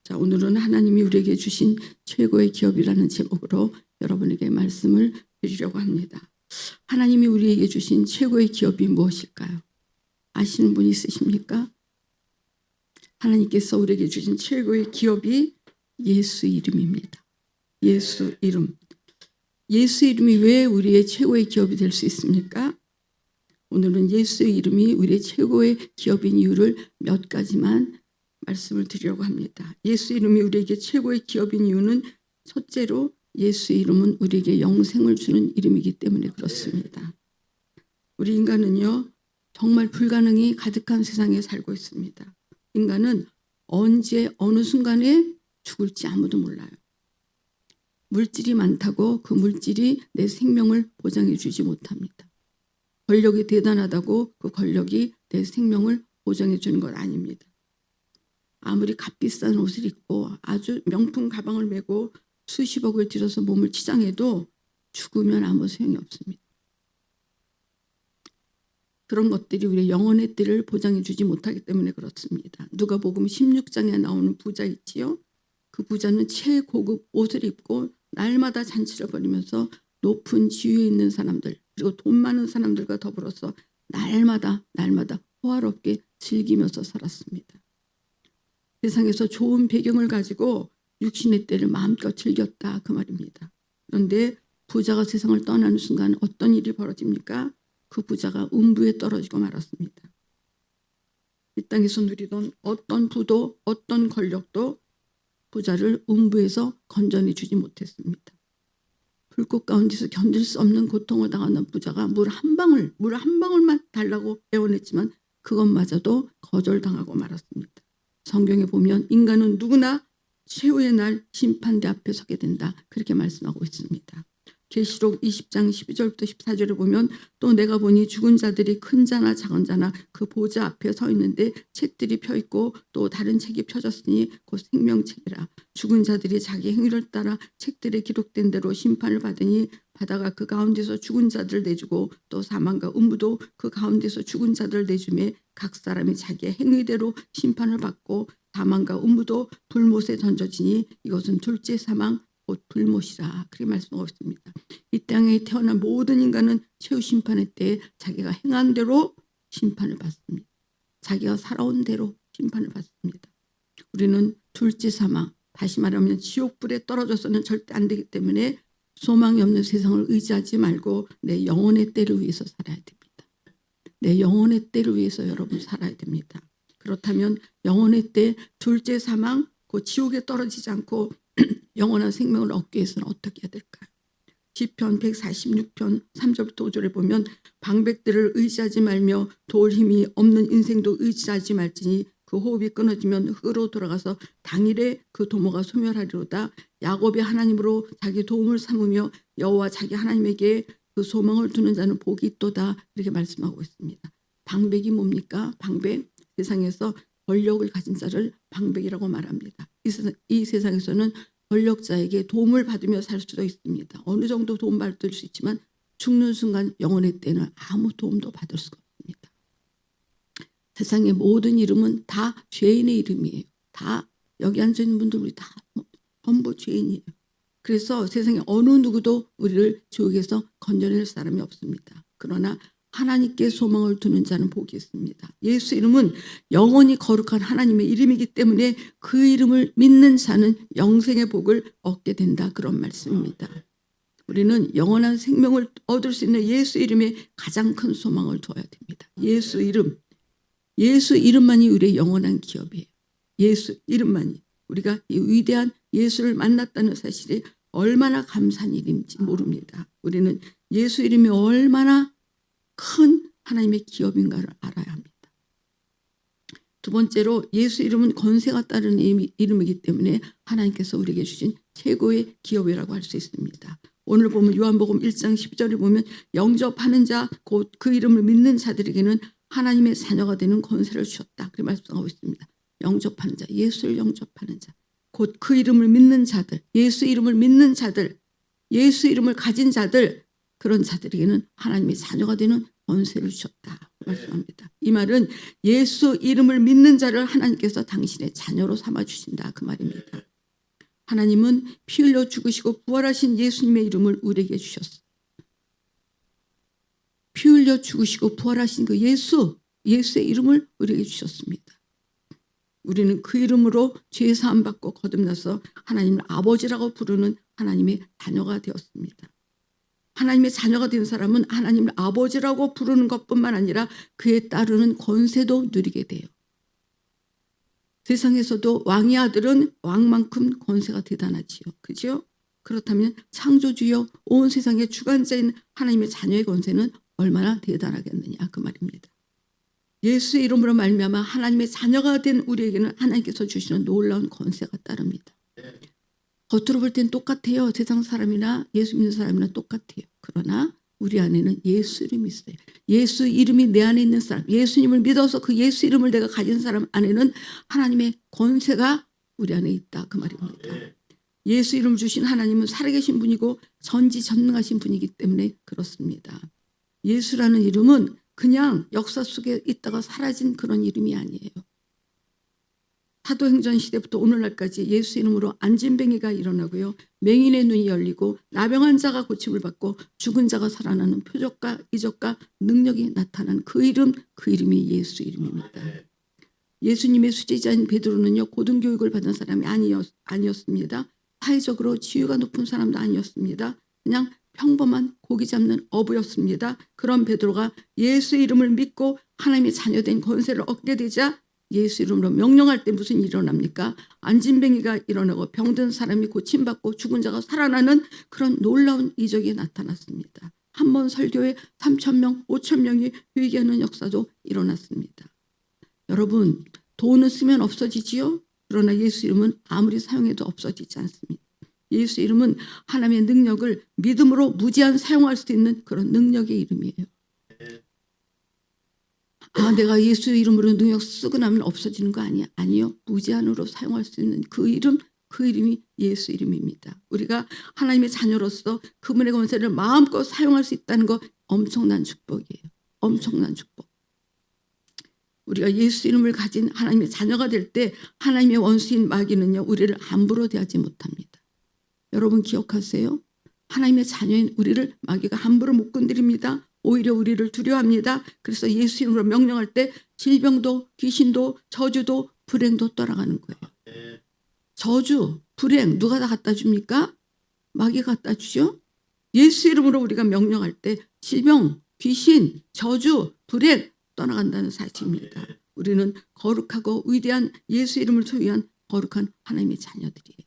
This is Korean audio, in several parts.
자, 오늘은 하나님이 우리에게 주신 최고의 기업이라는 제목으로 여러분에게 말씀을 드리려고 합니다. 하나님이 우리에게 주신 최고의 기업이 무엇일까요? 아시는 분 있으십니까? 하나님께서 우리에게 주신 최고의 기업이 예수 이름입니다. 예수 이름. 예수 이름이 왜 우리의 최고의 기업이 될 수 있습니까? 오늘은 예수 이름이 우리의 최고의 기업인 이유를 몇 가지만 말씀을 드리려고 합니다. 예수 이름이 우리에게 최고의 기업인 이유는 첫째로 예수 이름은 우리에게 영생을 주는 이름이기 때문에 그렇습니다. 우리 인간은요, 정말 불가능이 가득한 세상에 살고 있습니다. 인간은 언제 어느 순간에 죽을지 아무도 몰라요. 물질이 많다고 그 물질이 내 생명을 보장해 주지 못합니다. 권력이 대단하다고 그 권력이 내 생명을 보장해 주는 건 아닙니다. 아무리 값비싼 옷을 입고 아주 명품 가방을 메고 수십억을 들여서 몸을 치장해도 죽으면 아무 소용이 없습니다. 그런 것들이 우리의 영혼의 뜰을 보장해 주지 못하기 때문에 그렇습니다. 누가복음 16장에 나오는 부자 있지요. 그 부자는 최고급 옷을 입고 날마다 잔치를 벌이면서 높은 지위에 있는 사람들 그리고 돈 많은 사람들과 더불어서 날마다 호화롭게 즐기면서 살았습니다. 세상에서 좋은 배경을 가지고 육신의 때를 마음껏 즐겼다 그 말입니다. 그런데 부자가 세상을 떠나는 순간 어떤 일이 벌어집니까? 그 부자가 음부에 떨어지고 말았습니다. 이 땅에서 누리던 어떤 부도 어떤 권력도 부자를 음부에서 건져내 주지 못했습니다. 불꽃 가운데서 견딜 수 없는 고통을 당하는 부자가 물 한 방울만 달라고 애원했지만 그것마저도 거절당하고 말았습니다. 성경에 보면 인간은 누구나 최후의 날 심판대 앞에 서게 된다. 그렇게 말씀하고 있습니다. 계시록 20장 12절부터 14절에 보면 또 내가 보니 죽은 자들이 큰 자나 작은 자나 그 보좌 앞에 서 있는데 책들이 펴 있고 또 다른 책이 펴졌으니 곧 생명책이라. 죽은 자들이 자기 행위를 따라 책들에 기록된 대로 심판을 받으니 바다가 그 가운데서 죽은 자들을 내주고 또 사망과 음부도 그 가운데서 죽은 자들을 내주매 각 사람이 자기의 행위대로 심판을 받고 사망과 음부도 불못에 던져지니 이것은 둘째 사망 곧 불못이라. 그렇게 말씀하고 있습니다. 이 땅에 태어난 모든 인간은 최후 심판의 때에 자기가 행한 대로 심판을 받습니다. 자기가 살아온 대로 심판을 받습니다. 우리는 둘째 사망, 다시 말하면 지옥불에 떨어져서는 절대 안 되기 때문에 소망이 없는 세상을 의지하지 말고 내 영혼의 때를 위해서 살아야 됩니다. 내 영혼의 때를 위해서 여러분 살아야 됩니다. 그렇다면 영혼의 때 둘째 사망, 그 지옥에 떨어지지 않고 영원한 생명을 얻기 위해서는 어떻게 해야 될까요? 시편 146편 3절부터 5절에 보면 방백들을 의지하지 말며 도울 힘이 없는 인생도 의지하지 말지니 그 호흡이 끊어지면 흙으로 돌아가서 당일에 그 도모가 소멸하리로다. 야곱의 하나님으로 자기 도움을 삼으며 여호와 자기 하나님에게 그 소망을 두는 자는 복이 있도다. 이렇게 말씀하고 있습니다. 방백이 뭡니까? 방백, 세상에서 권력을 가진 자를 방백이라고 말합니다. 이 세상에서는 권력자에게 도움을 받으며 살 수도 있습니다. 어느 정도 도움 받을 수 있지만 죽는 순간 영혼의 때는 아무 도움도 받을 수가 없습니다. 세상의 모든 이름은 다 죄인의 이름이에요. 다 여기 앉아있는 분들 우리 다 전부 죄인이에요. 그래서 세상에 어느 누구도 우리를 지옥에서 건져낼 사람이 없습니다. 그러나 하나님께 소망을 두는 자는 복이 있습니다. 예수 이름은 영원히 거룩한 하나님의 이름이기 때문에 그 이름을 믿는 자는 영생의 복을 얻게 된다. 그런 말씀입니다. 우리는 영원한 생명을 얻을 수 있는 예수 이름에 가장 큰 소망을 둬야 됩니다. 예수 이름만이 우리의 영원한 기업이에요. 예수 이름만이. 우리가 이 위대한 예수를 만났다는 사실이 얼마나 감사한 일인지 모릅니다. 우리는 예수 이름이 얼마나 큰 하나님의 기업인가를 알아야 합니다. 두 번째로 예수 이름은 권세가 따르는 이름이기 때문에 하나님께서 우리에게 주신 최고의 기업이라고 할 수 있습니다. 오늘 보면 요한복음 1장 12절에 보면 영접하는 자 곧 그 이름을 믿는 자들에게는 하나님의 자녀가 되는 권세를 주셨다. 그렇게 말씀하고 있습니다. 영접하는 자, 예수를 영접하는 자, 곧 그 이름을 믿는 자들, 예수 이름을 믿는 자들, 예수 이름을 가진 자들, 그런 자들에게는 하나님의 자녀가 되는 권세를 주셨다 말씀합니다. 이 말은 예수 이름을 믿는 자를 하나님께서 당신의 자녀로 삼아주신다 그 말입니다. 하나님은 피 흘려 죽으시고 부활하신 예수님의 이름을 우리에게 주셨어요. 피 흘려 죽으시고 부활하신 그 예수의 이름을 우리에게 주셨습니다. 우리는 그 이름으로 죄 사함 받고 거듭나서 하나님을 아버지라고 부르는 하나님의 자녀가 되었습니다. 하나님의 자녀가 된 사람은 하나님을 아버지라고 부르는 것뿐만 아니라 그에 따르는 권세도 누리게 돼요. 세상에서도 왕의 아들은 왕만큼 권세가 대단하지요. 그죠? 그렇다면 창조주여 온 세상의 주관자인 하나님의 자녀의 권세는 얼마나 대단하겠느냐 그 말입니다. 예수의 이름으로 말미암아 하나님의 자녀가 된 우리에게는 하나님께서 주시는 놀라운 권세가 따릅니다. 겉으로 볼 땐 똑같아요. 세상 사람이나 예수 믿는 사람이나 똑같아요. 그러나 우리 안에는 예수 이름이 있어요. 예수 이름이 내 안에 있는 사람, 예수님을 믿어서 그 예수 이름을 내가 가진 사람 안에는 하나님의 권세가 우리 안에 있다 그 말입니다. 예수 이름 주신 하나님은 살아계신 분이고 전지전능하신 분이기 때문에 그렇습니다. 예수라는 이름은 그냥 역사 속에 있다가 사라진 그런 이름이 아니에요. 사도행전 시대부터 오늘날까지 예수 이름으로 안진뱅이가 일어나고요. 맹인의 눈이 열리고 나병한 자가 고침을 받고 죽은 자가 살아나는 표적과 이적과 능력이 나타난 그 이름이 예수 이름입니다. 예수님의 수제자인 베드로는요. 고등교육을 받은 사람이 아니었습니다. 사회적으로 지위가 높은 사람도 아니었습니다. 그냥 평범한 고기 잡는 어부였습니다. 그런 베드로가 예수 이름을 믿고 하나님의 자녀된 권세를 얻게 되자 예수 이름으로 명령할 때 무슨 일이 일어납니까? 안진뱅이가 일어나고 병든 사람이 고침받고 죽은 자가 살아나는 그런 놀라운 이적이 나타났습니다. 한 번 설교에 3,000명, 5,000명이 회개하는 역사도 일어났습니다. 여러분, 돈을 쓰면 없어지지요? 그러나 예수 이름은 아무리 사용해도 없어지지 않습니다. 예수 이름은 하나님의 능력을 믿음으로 무제한 사용할 수 있는 그런 능력의 이름이에요. 내가 예수 이름으로 능력 쓰고 나면 없어지는 거 아니야? 아니요. 무제한으로 사용할 수 있는 그 이름이 예수 이름입니다. 우리가 하나님의 자녀로서 그분의 권세를 마음껏 사용할 수 있다는 거 엄청난 축복이에요. 엄청난 축복. 우리가 예수 이름을 가진 하나님의 자녀가 될 때 하나님의 원수인 마귀는요. 우리를 함부로 대하지 못합니다. 여러분 기억하세요? 하나님의 자녀인 우리를 마귀가 함부로 못 건드립니다. 오히려 우리를 두려워합니다. 그래서 예수 이름으로 명령할 때 질병도 귀신도 저주도 불행도 떠나가는 거예요. 저주, 불행 누가 다 갖다 줍니까? 마귀가 갖다 주죠. 예수 이름으로 우리가 명령할 때 질병, 귀신, 저주, 불행 떠나간다는 사실입니다. 우리는 거룩하고 위대한 예수 이름을 소유한 거룩한 하나님의 자녀들이에요.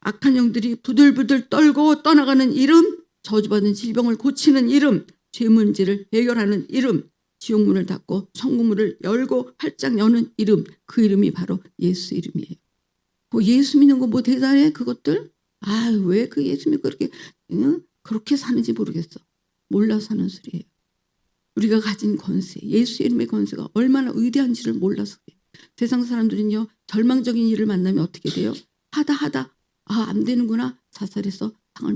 악한 영들이 부들부들 떨고 떠나가는 이름, 저주받은 질병을 고치는 이름, 죄 문제를 해결하는 이름, 지옥문을 닫고 천국문을 열고 활짝 여는 이름, 그 이름이 바로 예수 이름이에요. 예수 믿는 거 뭐 대단해 그것들? 왜 그 예수 믿고 그렇게 사는지 모르겠어. 몰라서 하는 소리예요. 우리가 가진 권세, 예수 이름의 권세가 얼마나 위대한지를 몰라서 그래요. 세상 사람들은요. 절망적인 일을 만나면 어떻게 돼요? 하다 안 되는구나 자살해서 생을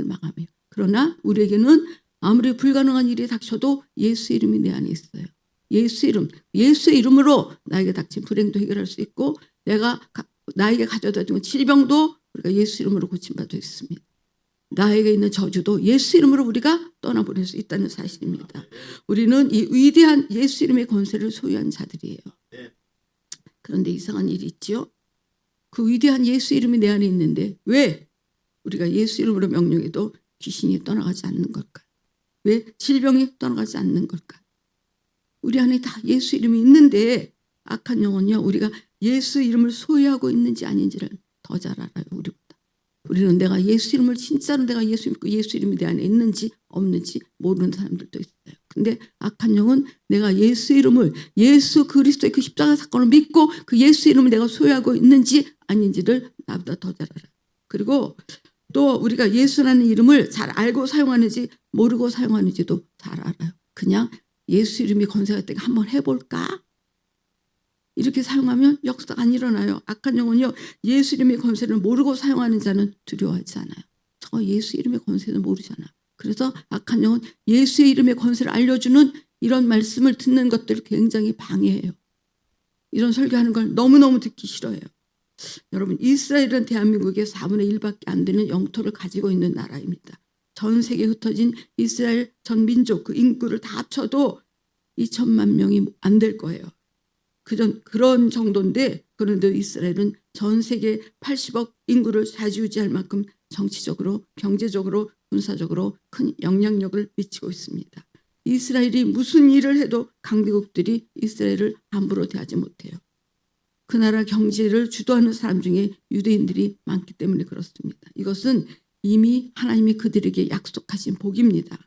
마감해요. 그러나 우리에게는 아무리 불가능한 일이 닥쳐도 예수 이름이 내 안에 있어요. 예수 이름으로 나에게 닥친 불행도 해결할 수 있고 나에게 가져다 준 질병도 우리가 예수 이름으로 고침받을 수 있습니다. 나에게 있는 저주도 예수 이름으로 우리가 떠나보낼 수 있다는 사실입니다. 우리는 이 위대한 예수 이름의 권세를 소유한 자들이에요. 그런데 이상한 일이 있죠. 그 위대한 예수 이름이 내 안에 있는데 왜 우리가 예수 이름으로 명령해도 귀신이 떠나가지 않는 걸까요? 왜 질병이 떠나가지 않는 걸까요? 우리 안에 다 예수 이름이 있는데 악한 영혼은요. 우리가 예수 이름을 소유하고 있는지 아닌지를 더 잘 알아요. 우리보다. 우리는 내가 예수 이름을 진짜로 내가 예수 믿고 예수 이름이 내 안에 있는지 없는지 모르는 사람들도 있어요. 근데 악한 영은 내가 예수 이름을 예수 그리스도의 그 십자가 사건을 믿고 그 예수 이름을 내가 소유하고 있는지 아닌지를 나보다 더 잘 알아요. 그리고 또 우리가 예수라는 이름을 잘 알고 사용하는지 모르고 사용하는지도 잘 알아요. 그냥 예수 이름이 권세가 있다니까 한번 해볼까? 이렇게 사용하면 역사가 안 일어나요. 악한 영혼은요. 예수 이름의 권세를 모르고 사용하는 자는 두려워하지 않아요. 저 예수 이름의 권세는 모르잖아. 그래서 악한 영은 예수의 이름의 권세를 알려주는 이런 말씀을 듣는 것들을 굉장히 방해해요. 이런 설교하는 걸 너무너무 듣기 싫어해요. 여러분, 이스라엘은 대한민국의 4분의 1밖에 안 되는 영토를 가지고 있는 나라입니다. 전 세계에 흩어진 이스라엘 전 민족 그 인구를 다 합쳐도 2천만 명이 안 될 거예요. 그런 정도인데, 그런데 이스라엘은 전 세계 80억 인구를 좌지우지할 만큼 정치적으로, 경제적으로, 군사적으로 큰 영향력을 미치고 있습니다. 이스라엘이 무슨 일을 해도 강대국들이 이스라엘을 함부로 대하지 못해요. 그 나라 경제를 주도하는 사람 중에 유대인들이 많기 때문에 그렇습니다. 이것은 이미 하나님이 그들에게 약속하신 복입니다.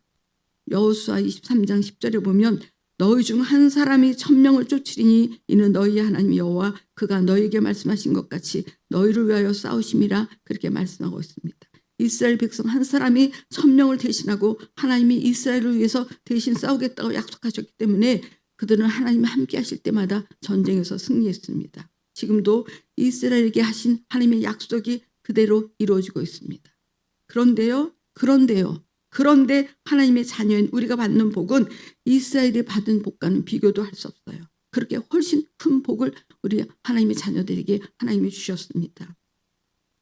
여호수아 23장 10절에 보면 너희 중 한 사람이 1000명을 쫓으리니 이는 너희의 하나님 여호와 그가 너희에게 말씀하신 것 같이 너희를 위하여 싸우심이라 그렇게 말씀하고 있습니다. 이스라엘 백성 한 사람이 1000명을 대신하고 하나님이 이스라엘을 위해서 대신 싸우겠다고 약속하셨기 때문에 그들은 하나님이 함께 하실 때마다 전쟁에서 승리했습니다. 지금도 이스라엘에게 하신 하나님의 약속이 그대로 이루어지고 있습니다. 그런데 하나님의 자녀인 우리가 받는 복은 이스라엘이 받은 복과는 비교도 할 수 없어요. 그렇게 훨씬 큰 복을 우리 하나님의 자녀들에게 하나님이 주셨습니다.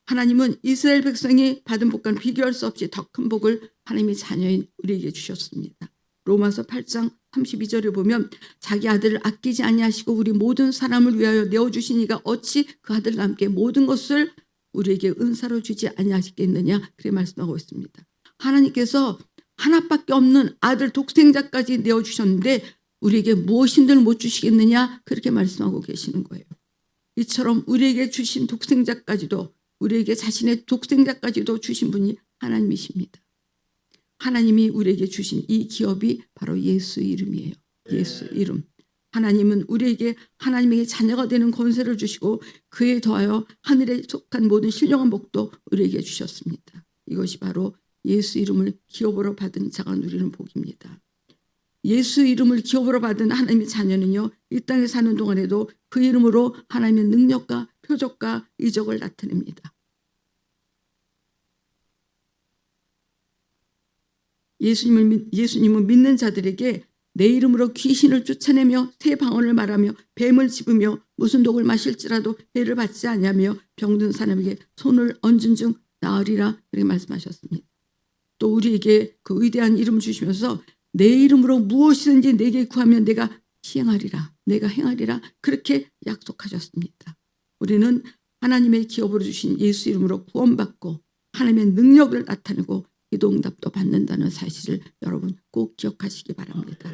하나님은 이스라엘 백성이 받은 복과는 비교할 수 없이 더 큰 복을 하나님의 자녀인 우리에게 주셨습니다. 로마서 8장 32절에 보면 자기 아들을 아끼지 아니하시고 우리 모든 사람을 위하여 내어주시니가 어찌 그 아들과 함께 모든 것을 우리에게 은사로 주지 아니하시겠느냐 그렇게 말씀하고 있습니다. 하나님께서 하나밖에 없는 아들 독생자까지 내어주셨는데 우리에게 무엇인들 못 주시겠느냐 그렇게 말씀하고 계시는 거예요. 이처럼 우리에게 주신 독생자까지도 우리에게 자신의 독생자까지도 주신 분이 하나님이십니다. 하나님이 우리에게 주신 이 기업이 바로 예수 이름이에요. 예수 이름. 하나님은 우리에게 하나님에게 자녀가 되는 권세를 주시고 그에 더하여 하늘에 속한 모든 신령한 복도 우리에게 주셨습니다. 이것이 바로 예수 이름을 기업으로 받은 자가 누리는 복입니다. 예수 이름을 기업으로 받은 하나님의 자녀는요. 이 땅에 사는 동안에도 그 이름으로 하나님의 능력과 표적과 이적을 나타냅니다. 예수님은 믿는 자들에게 내 이름으로 귀신을 쫓아내며 새 방언을 말하며 뱀을 집으며 무슨 독을 마실지라도 해를 받지 아니하며 병든 사람에게 손을 얹은 중 나으리라 그렇게 말씀하셨습니다. 또 우리에게 그 위대한 이름을 주시면서 내 이름으로 무엇이든지 내게 구하면 내가 시행하리라, 내가 행하리라 그렇게 약속하셨습니다. 우리는 하나님의 기업으로 주신 예수 이름으로 구원받고 하나님의 능력을 나타내고 기도응답도 받는다는 사실을 여러분 꼭 기억하시기 바랍니다.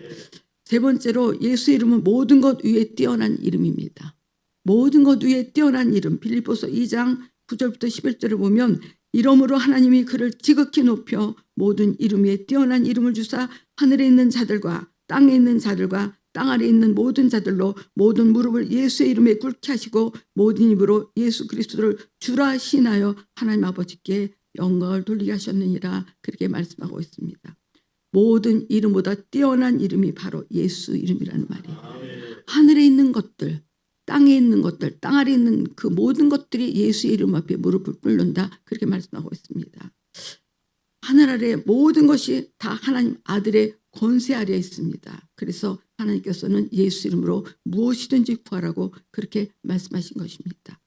세 번째로 예수 이름은 모든 것 위에 뛰어난 이름입니다. 모든 것 위에 뛰어난 이름. 빌립보서 2장 9절부터 11절을 보면 이러므로 하나님이 그를 지극히 높여 모든 이름 위에 뛰어난 이름을 주사 하늘에 있는 자들과 땅에 있는 자들과 땅 아래에 있는 모든 자들로 모든 무릎을 예수의 이름에 꿇게 하시고 모든 입으로 예수 그리스도를 주라 신하여 하나님 아버지께 영광을 돌리게 하셨느니라 그렇게 말씀하고 있습니다. 모든 이름보다 뛰어난 이름이 바로 예수 이름이라는 말이에요. 하늘에 있는 것들, 땅에 있는 것들, 땅 아래에 있는 그 모든 것들이 예수의 이름 앞에 무릎을 꿇는다 그렇게 말씀하고 있습니다. 하늘 아래 모든 것이 다 하나님 아들의 권세 아래에 있습니다. 그래서 하나님께서는 예수 이름으로 무엇이든지 구하라고 그렇게 말씀하신 것입니다.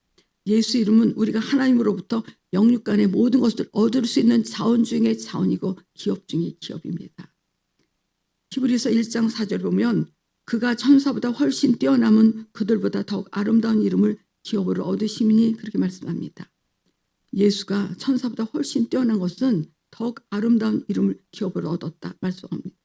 예수 이름은 우리가 하나님으로부터 영육간의 모든 것을 얻을 수 있는 자원 중의 자원이고 기업 중의 기업입니다. 히브리서 1장 4절 보면 그가 천사보다 훨씬 뛰어남은 그들보다 더욱 아름다운 이름을 기업으로 얻으심이니 그렇게 말씀합니다. 예수가 천사보다 훨씬 뛰어난 것은 더욱 아름다운 이름을 기업으로 얻었다 말씀합니다.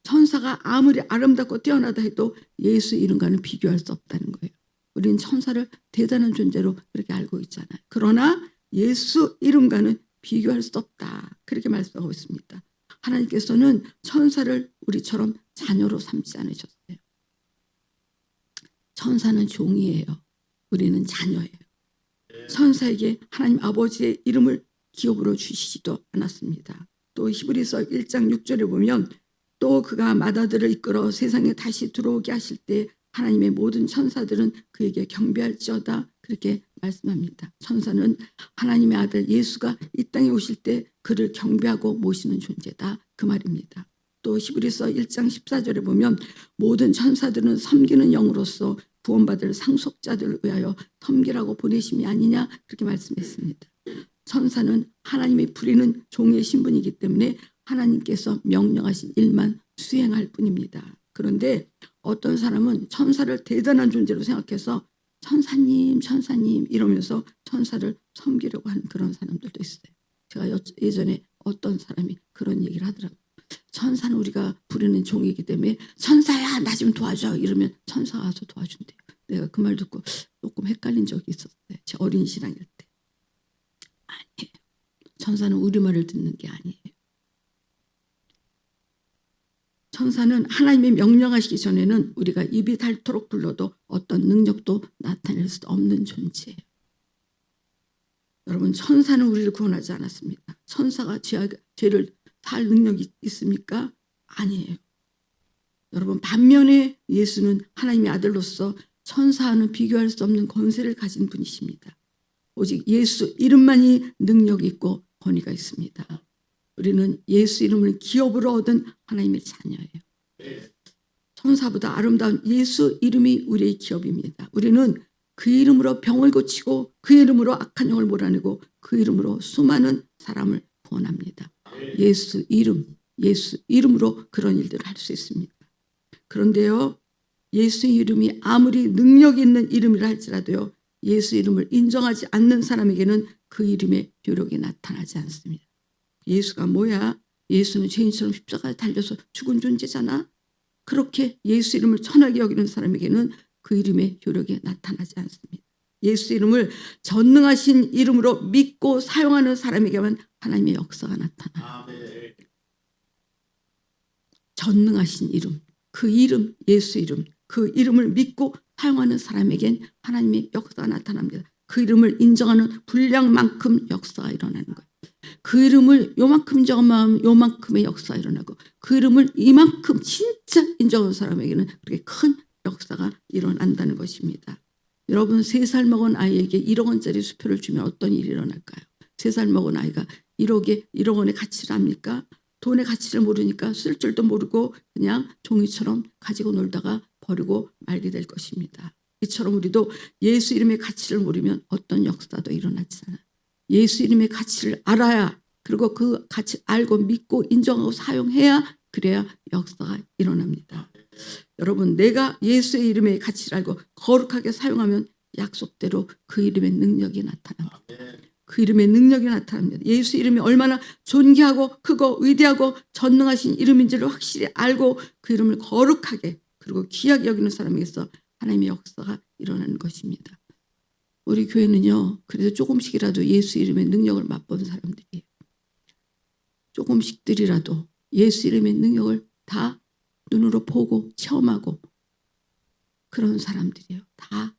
천사가 아무리 아름답고 뛰어나다 해도 예수 이름과는 비교할 수 없다는 거예요. 우리는 천사를 대단한 존재로 그렇게 알고 있잖아요. 그러나 예수 이름과는 비교할 수 없다. 그렇게 말씀하고 있습니다. 하나님께서는 천사를 우리처럼 자녀로 삼지 않으셨어요. 천사는 종이에요. 우리는 자녀예요. 천사에게 하나님 아버지의 이름을 기업으로 주시지도 않았습니다. 또 히브리서 1장 6절에 보면 또 그가 마다들을 이끌어 세상에 다시 들어오게 하실 때 하나님의 모든 천사들은 그에게 경배할지어다 그렇게 말씀합니다. 천사는 하나님의 아들 예수가 이 땅에 오실 때 그를 경배하고 모시는 존재다, 그 말입니다. 또 히브리서 1장 14절에 보면 모든 천사들은 섬기는 영으로서 구원받을 상속자들을 위하여 섬기라고 보내심이 아니냐, 그렇게 말씀했습니다. 천사는 하나님이 부리는 종의 신분이기 때문에 하나님께서 명령하신 일만 수행할 뿐입니다. 그런데 어떤 사람은 천사를 대단한 존재로 생각해서 천사님 천사님 이러면서 천사를 섬기려고 하는 그런 사람들도 있어요. 제가 예전에 어떤 사람이 그런 얘기를 하더라고요. 천사는 우리가 부르는 종이기 때문에 천사야 나 좀 도와줘 이러면 천사가 와서 도와준대요. 내가 그 말 듣고 조금 헷갈린 적이 있었어요. 제 어린 신앙일 때. 아니에요. 천사는 우리 말을 듣는 게 아니에요. 천사는 하나님이 명령하시기 전에는 우리가 입이 닳도록 불러도 어떤 능력도 나타낼 수 없는 존재예요. 여러분, 천사는 우리를 구원하지 않았습니다. 천사가 죄를 살 능력이 있습니까? 아니에요. 여러분, 반면에 예수는 하나님의 아들로서 천사와는 비교할 수 없는 권세를 가진 분이십니다. 오직 예수 이름만이 능력이 있고 권위가 있습니다. 우리는 예수 이름을 기업으로 얻은 하나님의 자녀예요. 천사보다 아름다운 예수 이름이 우리의 기업입니다. 우리는 그 이름으로 병을 고치고 그 이름으로 악한 영을 몰아내고 그 이름으로 수많은 사람을 구원합니다. 예수 이름으로 그런 일들을 할 수 있습니다. 그런데요, 예수 이름이 아무리 능력 있는 이름이라 할지라도요, 예수 이름을 인정하지 않는 사람에게는 그 이름의 효력이 나타나지 않습니다. 예수가 뭐야? 예수는 죄인처럼 십자가에 달려서 죽은 존재잖아. 그렇게 예수 이름을 천하게 여기는 사람에게는 그 이름의 효력이 나타나지 않습니다. 예수 이름을 전능하신 이름으로 믿고 사용하는 사람에게만 하나님의 역사가 나타나요. 전능하신 이름, 그 이름, 예수 이름, 그 이름을 믿고 사용하는 사람에겐 하나님의 역사가 나타납니다. 그 이름을 인정하는 분량만큼 역사가 일어나는 거예요. 그 이름을 요만큼 인정하면 요만큼의 역사가 일어나고 그 이름을 이만큼 진짜 인정하는 사람에게는 그렇게 큰 역사가 일어난다는 것입니다. 여러분, 3살 먹은 아이에게 1억 원짜리 수표를 주면 어떤 일이 일어날까요? 3살 먹은 아이가 1억 원의 가치를 압니까? 돈의 가치를 모르니까 쓸 줄도 모르고 그냥 종이처럼 가지고 놀다가 버리고 말게 될 것입니다. 이처럼 우리도 예수 이름의 가치를 모르면 어떤 역사도 일어나지 않아요. 예수 이름의 가치를 알아야, 그리고 그 가치 알고 믿고 인정하고 사용해야, 그래야 역사가 일어납니다. 여러분, 내가 예수의 이름의 가치를 알고 거룩하게 사용하면 약속대로 그 이름의 능력이 나타납니다. 그 이름의 능력이 나타납니다. 예수 이름이 얼마나 존귀하고 크고 위대하고 전능하신 이름인지를 확실히 알고 그 이름을 거룩하게 그리고 귀하게 여기는 사람에게서 하나님의 역사가 일어나는 것입니다. 우리 교회는요, 그래도 조금씩이라도 예수 이름의 능력을 맛본 사람들이에요. 조금씩들이라도 예수 이름의 능력을 다 눈으로 보고 체험하고 그런 사람들이에요. 다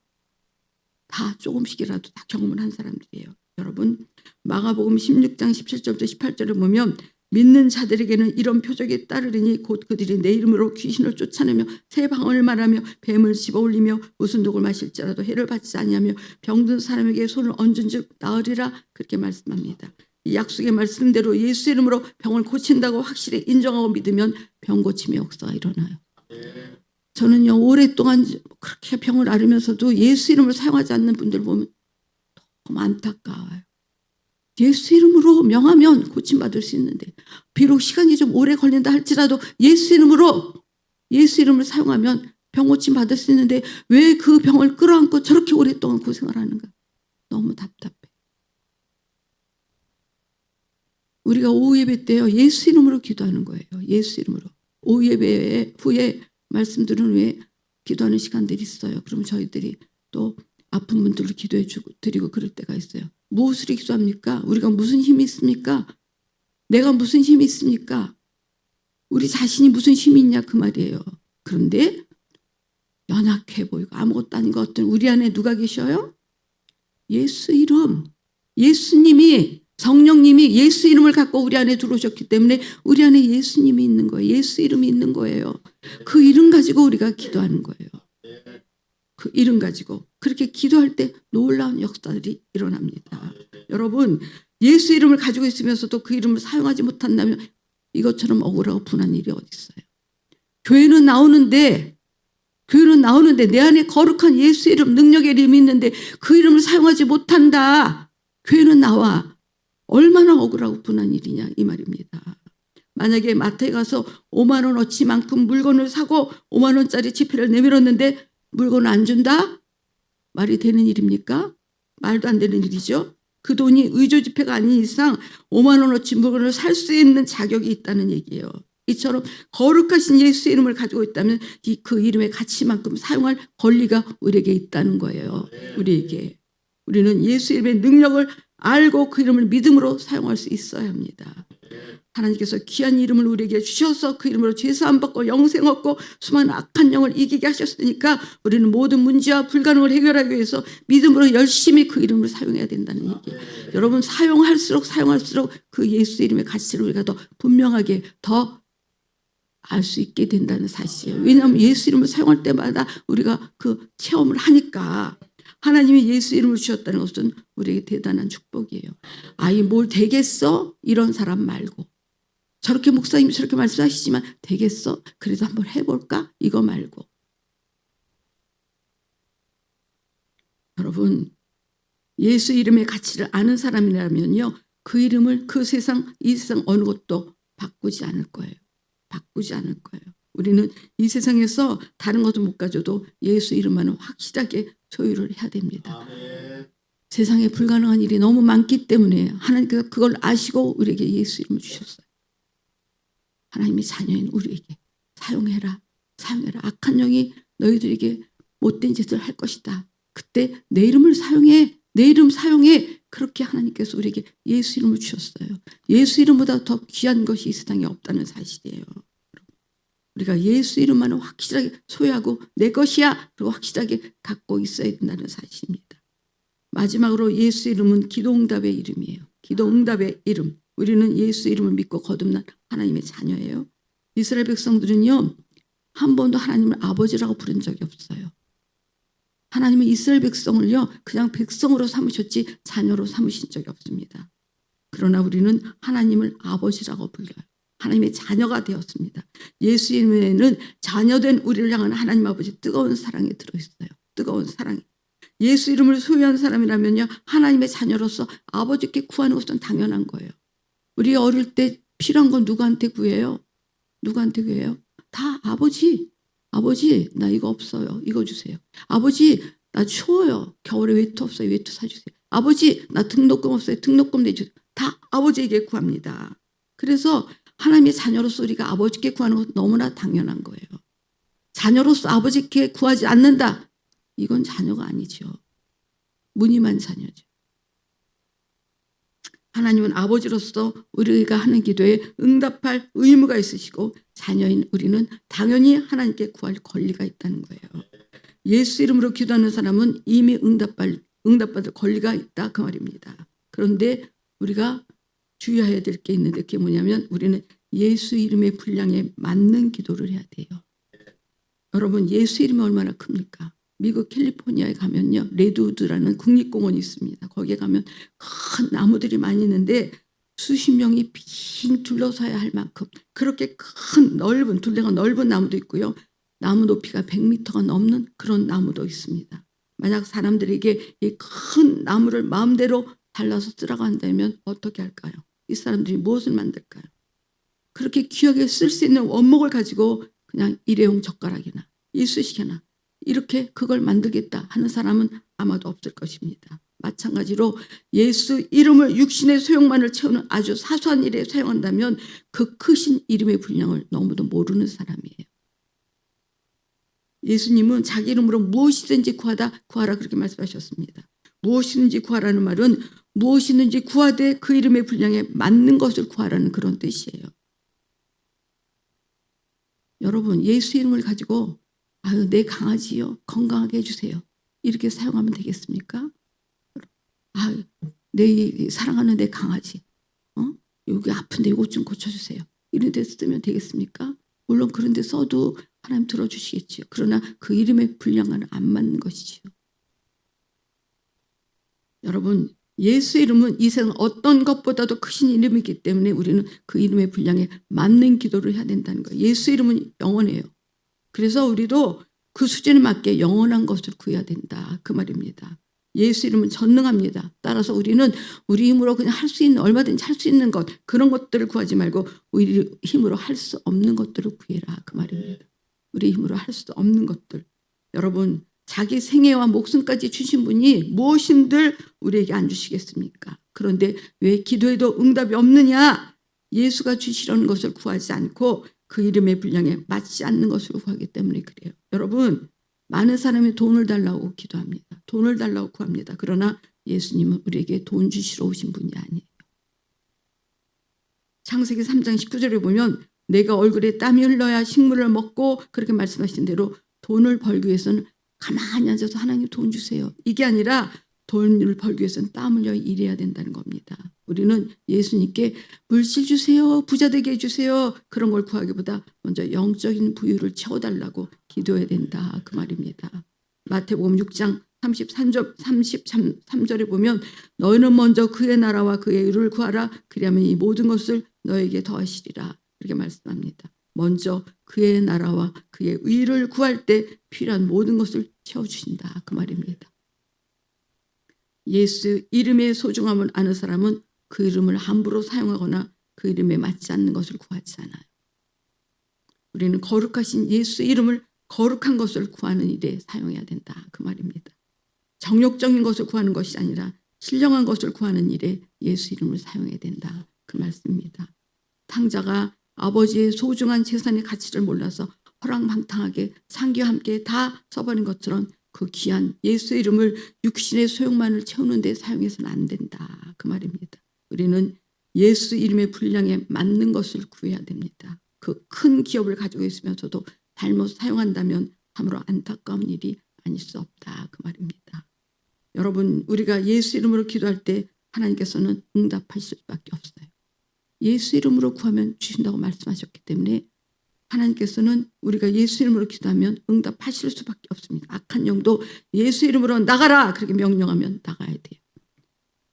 조금씩이라도 다 경험을 한 사람들이에요. 여러분, 마가복음 16장 17절부터 18절을 보면 믿는 자들에게는 이런 표적이 따르리니 곧 그들이 내 이름으로 귀신을 쫓아내며 새 방언을 말하며 뱀을 집어올리며 무슨 독을 마실지라도 해를 받지 아니하며 병든 사람에게 손을 얹은즉 나으리라, 그렇게 말씀합니다. 이 약속의 말씀대로 예수 이름으로 병을 고친다고 확실히 인정하고 믿으면 병 고침의 역사가 일어나요. 저는요, 오랫동안 그렇게 병을 앓으면서도 예수 이름을 사용하지 않는 분들 보면 너무 안타까워요. 예수 이름으로 명하면 고침받을 수 있는데, 비록 시간이 좀 오래 걸린다 할지라도 예수 이름을 사용하면 병 고침 받을 수 있는데 왜 그 병을 끌어안고 저렇게 오랫동안 고생을 하는가? 너무 답답해. 우리가 오후 예배 때요, 예수 이름으로 기도하는 거예요. 예수 이름으로. 오후 예배 후에 말씀 들은 후에 기도하는 시간들이 있어요. 그럼 저희들이 또 아픈 분들을 기도해 주고 드리고 그럴 때가 있어요. 무엇을 기도합니까? 우리가 무슨 힘이 있습니까? 내가 무슨 힘이 있습니까? 우리 자신이 무슨 힘이 있냐, 그 말이에요. 그런데 연약해 보이고 아무것도 아닌 것 같은 우리 안에 누가 계셔요? 예수 이름. 예수님이, 성령님이 예수 이름을 갖고 우리 안에 들어오셨기 때문에 우리 안에 예수님이 있는 거예요. 예수 이름이 있는 거예요. 그 이름 가지고 우리가 기도하는 거예요. 그 이름 가지고 그렇게 기도할 때 놀라운 역사들이 일어납니다. 여러분, 예수 이름을 가지고 있으면서도 그 이름을 사용하지 못한다면 이것처럼 억울하고 분한 일이 어디 있어요. 교회는 나오는데 내 안에 거룩한 예수 이름, 능력의 이름이 있는데 그 이름을 사용하지 못한다. 교회는 나와. 얼마나 억울하고 분한 일이냐 이 말입니다. 만약에 마트에 가서 5만 원어치만큼 물건을 사고 5만 원짜리 지폐를 내밀었는데 물건을 안 준다? 말이 되는 일입니까? 말도 안 되는 일이죠. 그 돈이 의조 지폐가 아닌 이상 5만 원어치 물건을 살 수 있는 자격이 있다는 얘기예요. 이처럼 거룩하신 예수 이름을 가지고 있다면 그 이름의 가치만큼 사용할 권리가 우리에게 있다는 거예요. 우리는 예수 이름의 능력을 알고 그 이름을 믿음으로 사용할 수 있어야 합니다. 하나님께서 귀한 이름을 우리에게 주셔서 그 이름으로 죄사함 받고 영생 얻고 수많은 악한 영을 이기게 하셨으니까 우리는 모든 문제와 불가능을 해결하기 위해서 믿음으로 열심히 그 이름을 사용해야 된다는 얘기예요. 여러분, 사용할수록 그 예수 이름의 가치를 우리가 더 분명하게 더 알 수 있게 된다는 사실이에요. 왜냐하면 예수 이름을 사용할 때마다 우리가 그 체험을 하니까 하나님이 예수 이름을 주셨다는 것은 우리에게 대단한 축복이에요. 아이 뭘 되겠어? 이런 사람 말고, 저렇게 목사님이 저렇게 말씀하시지만 되겠어? 그래도 한번 해볼까? 이거 말고. 여러분, 예수 이름의 가치를 아는 사람이라면요, 그 이름을 이 세상 어느 것도 바꾸지 않을 거예요. 우리는 이 세상에서 다른 것도 못 가져도 예수 이름만은 확실하게 소유를 해야 됩니다. 아멘. 세상에 불가능한 일이 너무 많기 때문에 하나님께서 그걸 아시고 우리에게 예수 이름을 주셨어요. 하나님이 자녀인 우리에게 사용해라. 악한 영이 너희들에게 못된 짓을 할 것이다. 그때 내 이름을 사용해. 그렇게 하나님께서 우리에게 예수 이름을 주셨어요. 예수 이름보다 더 귀한 것이 이 세상에 없다는 사실이에요. 우리가 예수 이름만은 확실하게 소유하고 내 것이야. 그리고 확실하게 갖고 있어야 된다는 사실입니다. 마지막으로 예수 이름은 기도응답의 이름이에요. 기도응답의 이름. 우리는 예수 이름을 믿고 거듭난 하나님의 자녀예요. 이스라엘 백성들은요, 한 번도 하나님을 아버지라고 부른 적이 없어요. 하나님은 이스라엘 백성을요, 그냥 백성으로 삼으셨지 자녀로 삼으신 적이 없습니다. 그러나 우리는 하나님을 아버지라고 불러요. 하나님의 자녀가 되었습니다. 예수 이름에는 자녀된 우리를 향한 하나님 아버지 뜨거운 사랑이 들어있어요. 뜨거운 사랑이. 예수 이름을 소유한 사람이라면요, 하나님의 자녀로서 아버지께 구하는 것은 당연한 거예요. 우리 어릴 때 필요한 건 누구한테 구해요? 다 아버지, 나 이거 없어요. 이거 주세요. 아버지, 나 추워요. 겨울에 외투 없어요. 외투 사주세요. 아버지, 나 등록금 없어요. 등록금 내주세요. 다 아버지에게 구합니다. 그래서 하나님의 자녀로서 우리가 아버지께 구하는 것은 너무나 당연한 거예요. 자녀로서 아버지께 구하지 않는다. 이건 자녀가 아니죠. 무늬만 자녀죠. 하나님은 아버지로서 우리가 하는 기도에 응답할 의무가 있으시고 자녀인 우리는 당연히 하나님께 구할 권리가 있다는 거예요. 예수 이름으로 기도하는 사람은 이미 응답받을 권리가 있다 그 말입니다. 그런데 우리가 주의해야 될 게 있는데 그게 뭐냐면 우리는 예수 이름의 분량에 맞는 기도를 해야 돼요. 여러분, 예수 이름이 얼마나 큽니까? 미국 캘리포니아에 가면요, 레드우드라는 국립공원이 있습니다. 거기에 가면 큰 나무들이 많이 있는데 수십 명이 빙 둘러서야 할 만큼 그렇게 큰 둘레가 넓은 나무도 있고요. 나무 높이가 100m가 넘는 그런 나무도 있습니다. 만약 사람들에게 이 큰 나무를 마음대로 잘라서 쓰라고 한다면 어떻게 할까요? 이 사람들이 무엇을 만들까요? 그렇게 귀하게 쓸 수 있는 원목을 가지고 그냥 일회용 젓가락이나 이쑤시개나 이렇게 그걸 만들겠다 하는 사람은 아마도 없을 것입니다. 마찬가지로 예수 이름을 육신의 소용만을 채우는 아주 사소한 일에 사용한다면 그 크신 이름의 분량을 너무도 모르는 사람이에요. 예수님은 자기 이름으로 무엇이든지 구하라 그렇게 말씀하셨습니다. 무엇이든지 구하라는 말은 무엇이든지 구하되 그 이름의 분량에 맞는 것을 구하라는 그런 뜻이에요. 여러분, 예수 이름을 가지고 내 강아지요, 건강하게 해주세요. 이렇게 사용하면 되겠습니까? 내 사랑하는 내 강아지, 여기 아픈데 이것 좀 고쳐주세요. 이런 데 쓰면 되겠습니까? 물론 그런 데 써도 하나님 들어주시겠지요. 그러나 그 이름의 분량과는 안 맞는 것이지요. 여러분, 예수 이름은 이 세상 어떤 것보다도 크신 이름이기 때문에 우리는 그 이름의 분량에 맞는 기도를 해야 된다는 거예요. 예수 이름은 영원해요. 그래서 우리도 그 수준에 맞게 영원한 것을 구해야 된다, 그 말입니다. 예수 이름은 전능합니다. 따라서 우리는 우리 힘으로 그냥 할 수 있는, 얼마든지 할 수 있는 것, 그런 것들을 구하지 말고 우리 힘으로 할 수 없는 것들을 구해라, 그 말입니다. 우리 힘으로 할 수 없는 것들. 여러분, 자기 생애와 목숨까지 주신 분이 무엇인들 우리에게 안 주시겠습니까? 그런데 왜 기도해도 응답이 없느냐? 예수가 주시려는 것을 구하지 않고 그 이름의 분량에 맞지 않는 것을 구하기 때문에 그래요. 여러분, 많은 사람이 돈을 달라고 기도합니다. 돈을 달라고 구합니다. 그러나 예수님은 우리에게 돈 주시러 오신 분이 아니에요. 창세기 3장 19절에 보면 내가 얼굴에 땀이 흘러야 식물을 먹고, 그렇게 말씀하신 대로 돈을 벌기 위해서는 가만히 앉아서 하나님 돈 주세요, 이게 아니라 돈을 벌기 위해서는 땀 흘려 일해야 된다는 겁니다. 우리는 예수님께 물질 주세요, 부자 되게 해주세요, 그런 걸 구하기보다 먼저 영적인 부유를 채워달라고 기도해야 된다, 그 말입니다. 마태복음 6장 33절에 보면 너희는 먼저 그의 나라와 그의 의를 구하라, 그리하면 이 모든 것을 너에게 더하시리라, 이렇게 말씀합니다. 먼저 그의 나라와 그의 의를 구할 때 필요한 모든 것을 채워주신다, 그 말입니다. 예수 이름의 소중함을 아는 사람은 그 이름을 함부로 사용하거나 그 이름에 맞지 않는 것을 구하지 않아요. 우리는 거룩하신 예수 이름을 거룩한 것을 구하는 일에 사용해야 된다, 그 말입니다. 정욕적인 것을 구하는 것이 아니라 신령한 것을 구하는 일에 예수 이름을 사용해야 된다, 그 말씀입니다. 탕자가 아버지의 소중한 재산의 가치를 몰라서 허랑방탕하게 상기와 함께 다 써버린 것처럼 그 귀한 예수 이름을 육신의 소용만을 채우는 데 사용해서는 안 된다, 그 말입니다. 우리는 예수 이름의 분량에 맞는 것을 구해야 됩니다. 그 큰 기업을 가지고 있으면서도 잘못 사용한다면 참으로 안타까운 일이 아닐 수 없다, 그 말입니다. 여러분, 우리가 예수 이름으로 기도할 때 하나님께서는 응답하실 수밖에 없어요. 예수 이름으로 구하면 주신다고 말씀하셨기 때문에 하나님께서는 우리가 예수 이름으로 기도하면 응답하실 수밖에 없습니다. 악한 영도 예수 이름으로 나가라, 그렇게 명령하면 나가야 돼요.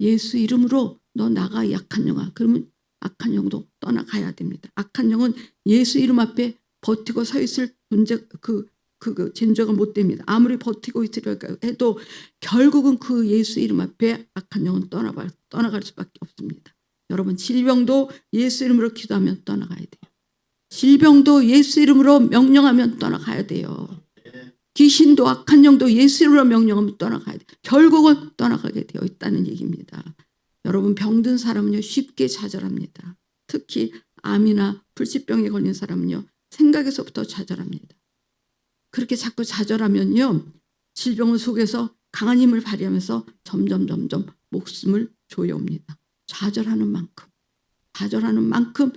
예수 이름으로 너 나가, 약한 영아. 그러면 악한 영도 떠나가야 됩니다. 악한 영은 예수 이름 앞에 버티고 서 있을 존재, 존재가 못 됩니다. 아무리 버티고 있으려고 해도 결국은 그 예수 이름 앞에 악한 영은 떠나갈 수밖에 없습니다. 여러분, 질병도 예수 이름으로 기도하면 떠나가야 돼요. 질병도 예수 이름으로 명령하면 떠나가야 돼요. 귀신도 악한 영도 예수 이름으로 명령하면 떠나가야 돼요. 결국은 떠나가게 되어 있다는 얘기입니다. 여러분, 병든 사람은요 쉽게 좌절합니다. 특히 암이나 불치병에 걸린 사람은요 생각에서부터 좌절합니다. 그렇게 자꾸 좌절하면요 질병을 속에서 강한 힘을 발휘하면서 점점 목숨을 조여옵니다. 좌절하는 만큼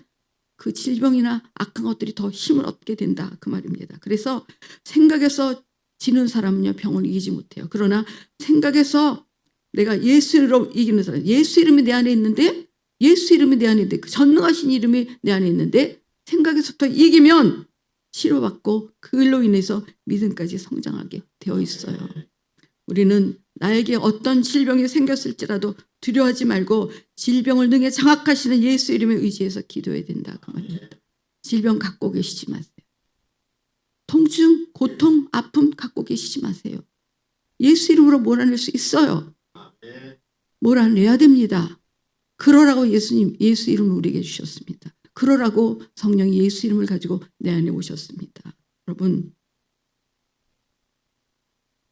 그 질병이나 악한 것들이 더 힘을 얻게 된다, 그 말입니다. 그래서 생각에서 지는 사람은요 병을 이기지 못해요. 그러나 생각에서 내가 예수 이름으로 이기는 사람, 예수 이름이 내 안에 있는데, 예수 이름이 내 안에 있는데, 그 전능하신 이름이 내 안에 있는데 생각에서부터 이기면 치료받고 그 일로 인해서 믿음까지 성장하게 되어 있어요. 우리는 나에게 어떤 질병이 생겼을지라도 두려워하지 말고 질병을 능히 장악하시는 예수 이름에 의지해서 기도해야 된다, 그 말입니다. 질병 갖고 계시지 마세요. 통증, 고통, 아픔 갖고 계시지 마세요. 예수 이름으로 몰아낼 수 있어요. 몰아내야 됩니다. 그러라고 예수님 예수 이름을 우리에게 주셨습니다. 그러라고 성령이 예수 이름을 가지고 내 안에 오셨습니다. 여러분,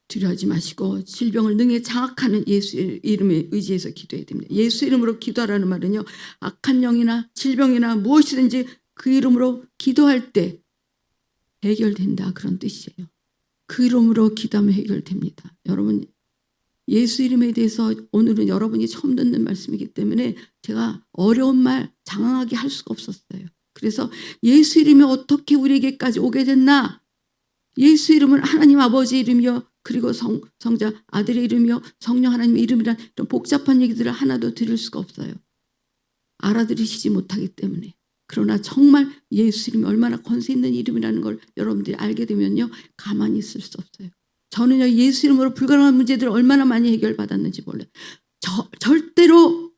두려워하지 마시고 질병을 능히 장악하는 예수 이름에 의지해서 기도해야 됩니다. 예수 이름으로 기도하라는 말은요 악한 영이나 질병이나 무엇이든지 그 이름으로 기도할 때 해결된다, 그런 뜻이에요. 그 이름으로 기도하면 해결됩니다. 여러분, 예수 이름에 대해서 오늘은 여러분이 처음 듣는 말씀이기 때문에 제가 어려운 말 장황하게 할 수가 없었어요. 그래서 예수 이름이 어떻게 우리에게까지 오게 됐나? 예수 이름은 하나님 아버지 이름이요, 그리고 성자 아들의 이름이요, 성령 하나님의 이름이란 이런 복잡한 얘기들을 하나도 드릴 수가 없어요. 알아들으시지 못하기 때문에. 그러나 정말 예수 이름이 얼마나 권세 있는 이름이라는 걸 여러분들이 알게 되면요, 가만히 있을 수 없어요. 저는요, 예수 이름으로 불가능한 문제들을 얼마나 많이 해결받았는지 몰라요. 절대로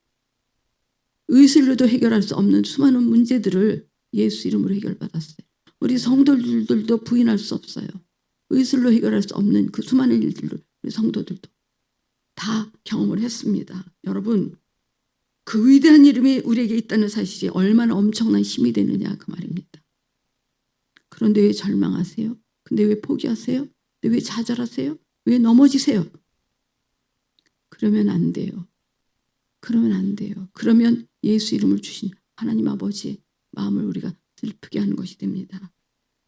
의술로도 해결할 수 없는 수많은 문제들을 예수 이름으로 해결받았어요. 우리 성도들도 부인할 수 없어요. 의술로 해결할 수 없는 그 수많은 일들을 우리 성도들도 다 경험을 했습니다. 여러분, 그 위대한 이름이 우리에게 있다는 사실이 얼마나 엄청난 힘이 되느냐 그 말입니다. 그런데 왜 절망하세요? 근데 왜 포기하세요? 근데 왜 좌절하세요? 왜 넘어지세요? 그러면 안 돼요. 그러면 안 돼요. 그러면 예수 이름을 주신 하나님 아버지의 마음을 우리가 슬프게 하는 것이 됩니다.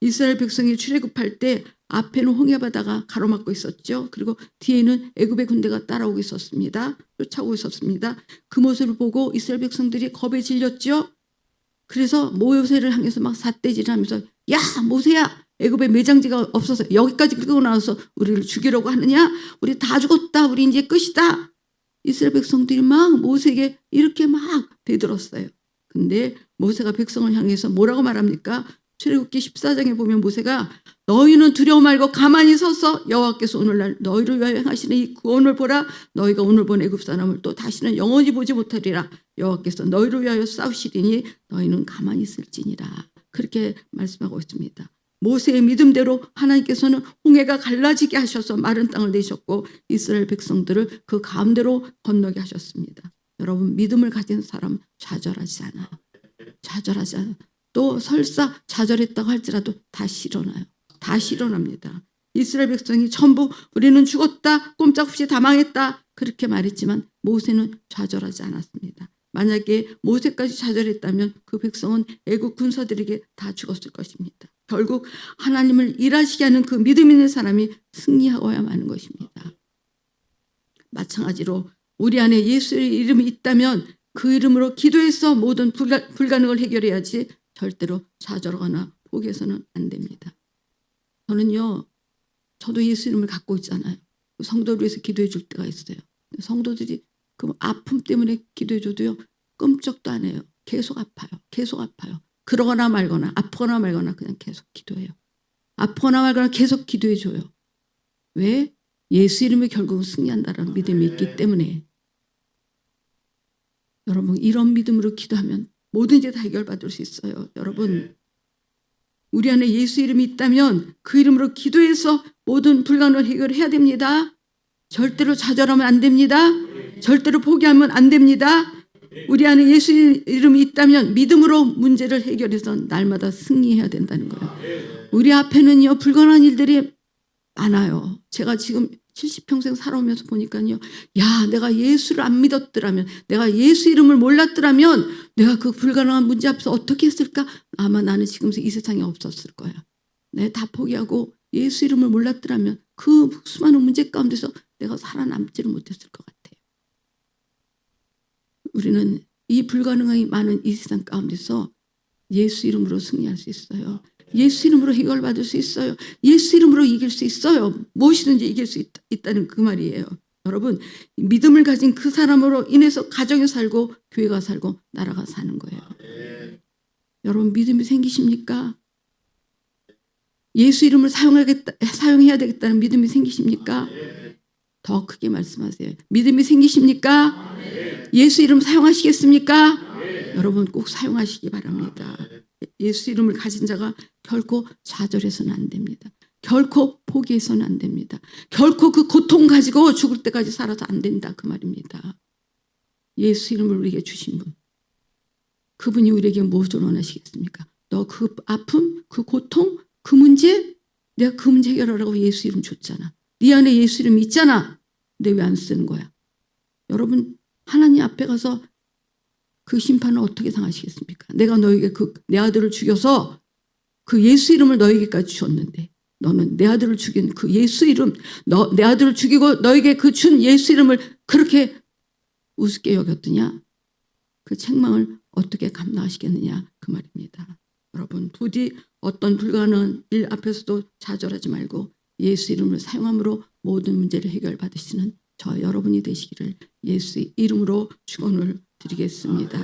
이스라엘 백성이 출애굽할 때 앞에는 홍해바다가 가로막고 있었죠. 그리고 뒤에는 애굽의 군대가 따라오고 있었습니다. 쫓아오고 있었습니다. 그 모습을 보고 이스라엘 백성들이 겁에 질렸죠. 그래서 모세를 향해서 막 삿대질하면서, 야 모세야, 애굽에 매장지가 없어서 여기까지 끌고 나와서 우리를 죽이려고 하느냐? 우리 다 죽었다. 우리 이제 끝이다. 이스라엘 백성들이 막 모세에게 이렇게 막 대들었어요. 근데 모세가 백성을 향해서 뭐라고 말합니까? 출애굽기 14장에 보면 모세가 너희는 두려워 말고 가만히 서서 여호와께서 오늘날 너희를 위하여 행하시는 이 구원을 보라. 너희가 오늘 본 애굽 사람을 또 다시는 영원히 보지 못하리라. 여호와께서 너희를 위하여 싸우시리니 너희는 가만히 있을지니라. 그렇게 말씀하고 있습니다. 모세의 믿음대로 하나님께서는 홍해가 갈라지게 하셔서 마른 땅을 내셨고 이스라엘 백성들을 그 가운데로 건너게 하셨습니다. 여러분, 믿음을 가진 사람 좌절하지 않아요. 좌절하지 않아요. 또 설사 좌절했다고 할지라도 다시 일어나요. 다시 일어납니다. 이스라엘 백성이 전부 우리는 죽었다, 꼼짝없이 다 망했다 그렇게 말했지만 모세는 좌절하지 않았습니다. 만약에 모세까지 좌절했다면 그 백성은 애국 군사들에게 다 죽었을 것입니다. 결국 하나님을 일하시게 하는 그 믿음 있는 사람이 승리하고야 마는 것입니다. 마찬가지로 우리 안에 예수의 이름이 있다면 그 이름으로 기도해서 모든 불가능을 해결해야지 절대로 좌절하거나 포기해서는 안 됩니다. 저도 예수 이름을 갖고 있잖아요. 성도를 위해서 기도해 줄 때가 있어요. 성도들이 그 아픔 때문에 기도해 줘도요, 끔찍도 안 해요. 계속 아파요. 계속 아파요. 그러거나 말거나 아프거나 말거나 그냥 계속 기도해요. 아프거나 말거나 계속 기도해 줘요. 왜? 예수 이름이 결국은 승리한다는 믿음이 있기 때문에. 여러분, 이런 믿음으로 기도하면 뭐든지 다 해결받을 수 있어요. 여러분, 우리 안에 예수 이름이 있다면 그 이름으로 기도해서 모든 불가능을 해결해야 됩니다. 절대로 좌절하면 안 됩니다. 절대로 포기하면 안 됩니다. 우리 안에 예수 이름이 있다면 믿음으로 문제를 해결해서 날마다 승리해야 된다는 거예요. 우리 앞에는요, 불가능한 일들이 많아요. 제가 지금 70평생 살아오면서 보니까요, 야, 내가 예수를 안 믿었더라면, 내가 예수 이름을 몰랐더라면 내가 그 불가능한 문제 앞에서 어떻게 했을까? 아마 나는 지금 이 세상에 없었을 거야. 내가 다 포기하고 예수 이름을 몰랐더라면 그 수많은 문제 가운데서 내가 살아남지를 못했을 것 같아요. 우리는 이 불가능함이 많은 이 세상 가운데서 예수 이름으로 승리할 수 있어요. 예수 이름으로 해결받을 수 있어요. 예수 이름으로 이길 수 있어요. 무엇이든지 이길 수 있다는 그 말이에요. 여러분, 믿음을 가진 그 사람으로 인해서 가정이 살고 교회가 살고 나라가 사는 거예요. 여러분, 믿음이 생기십니까? 예수 이름을 사용해야 되겠다는 믿음이 생기십니까? 더 크게 말씀하세요. 믿음이 생기십니까? 예수 이름 사용하시겠습니까? 여러분, 꼭 사용하시기 바랍니다. 예수 이름을 가진 자가 결코 좌절해서는 안 됩니다. 결코 포기해서는 안 됩니다. 결코 그 고통 가지고 죽을 때까지 살아서 안 된다 그 말입니다. 예수 이름을 우리에게 주신 분, 그분이 우리에게 무엇을 원하시겠습니까? 너 그 아픔, 그 고통, 그 문제, 내가 그 문제 해결하라고 예수 이름 줬잖아. 네 안에 예수 이름이 있잖아. 근데 왜 안 쓰는 거야? 여러분, 하나님 앞에 가서 그 심판을 어떻게 당하시겠습니까? 내가 너에게 내 아들을 죽여서 그 예수 이름을 너에게까지 줬는데 너는 내 아들을 죽인 그 예수 이름, 내 아들을 죽이고 너에게 그 준 예수 이름을 그렇게 우습게 여겼더냐? 그 책망을 어떻게 감당하시겠느냐 그 말입니다. 여러분, 부디 어떤 불가능한 일 앞에서도 좌절하지 말고 예수 이름을 사용함으로 모든 문제를 해결받으시는 저 여러분이 되시기를 예수의 이름으로 축원을 드리겠습니다.